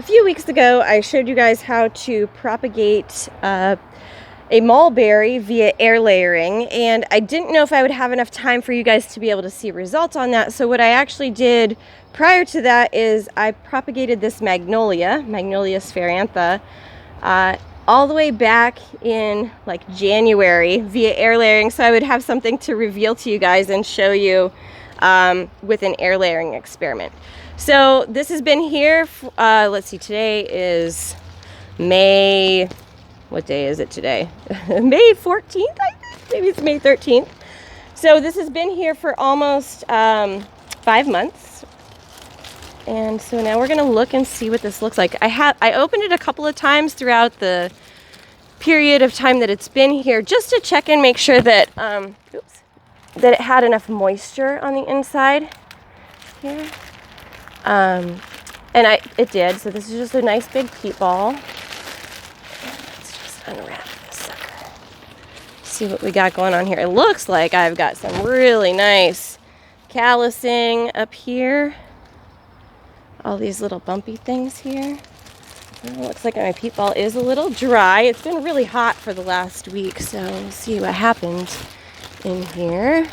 few weeks ago, I showed you guys how to propagate a mulberry via air layering, and I didn't know if I would have enough time for you guys to be able to see results on that. So what I actually did prior to that is I propagated this Magnolia spherantha, all the way back in like January via air layering, so I would have something to reveal to you guys and show you with an air layering experiment. So this has been here, let's see, today is May, what day is it today? May 14th, I think, maybe it's May 13th. So this has been here for almost 5 months. And so now we're gonna look and see what this looks like. I opened it a couple of times throughout the period of time that it's been here, just to check and make sure that, that it had enough moisture on the inside here. And it did, so this is just a nice big peat ball. Let's just unwrap this sucker. See what we got going on here. It looks like I've got some really nice callousing up here. All these little bumpy things here. It looks like my peat ball is a little dry. It's been really hot for the last week, so we'll see what happens in here.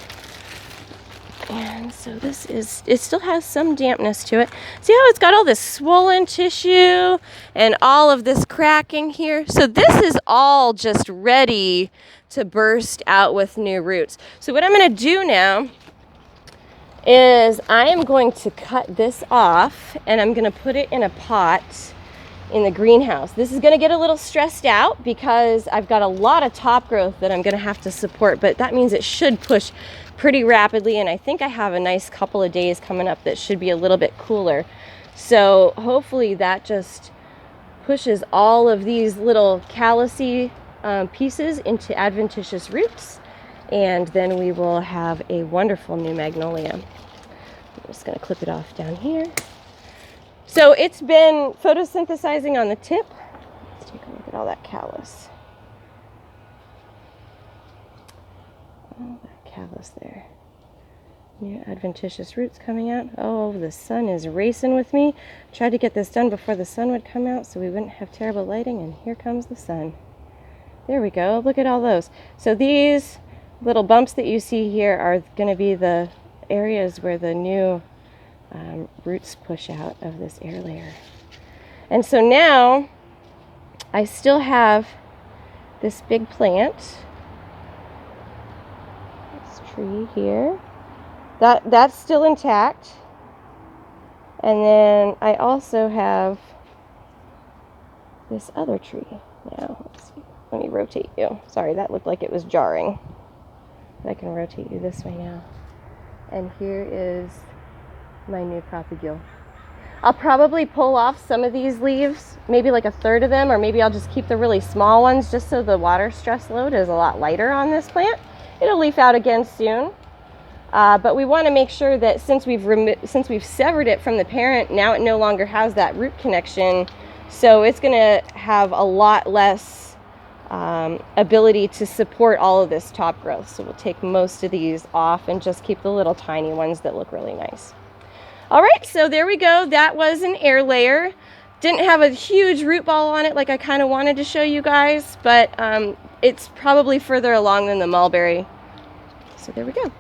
And so this is, it still has some dampness to it. See how it's got all this swollen tissue and all of this cracking here? So this is all just ready to burst out with new roots. So what I'm going to do now is I am going to cut this off and I'm going to put it in a pot in the greenhouse. This is going to get a little stressed out because I've got a lot of top growth that I'm going to have to support, but that means it should push pretty rapidly, and I think I have a nice couple of days coming up that should be a little bit cooler. So hopefully that just pushes all of these little callousy pieces into adventitious roots, and then we will have a wonderful new magnolia. I'm just going to clip it off down here. So it's been photosynthesizing on the tip. Let's take a look at all that callus. All that callus there. New adventitious roots coming out. Oh, the sun is racing with me. Tried to get this done before the sun would come out so we wouldn't have terrible lighting, and here comes the sun. There we go. Look at all those. So these little bumps that you see here are going to be the areas where the new roots push out of this air layer. And so now I still have this big plant, this tree here, that's still intact. And then I also have this other tree. Now, let's see. Let me rotate you. Sorry, that looked like it was jarring. But I can rotate you this way now. And here is my new propagule. I'll probably pull off some of these leaves, maybe like a third of them, or maybe I'll just keep the really small ones just so the water stress load is a lot lighter on this plant. It'll leaf out again soon. But we want to make sure that since we've severed it from the parent, now it no longer has that root connection. So it's going to have a lot less ability to support all of this top growth. So we'll take most of these off and just keep the little tiny ones that look really nice. All right, so there we go. That was an air layer. Didn't have a huge root ball on it like I kind of wanted to show you guys, but it's probably further along than the mulberry. So there we go.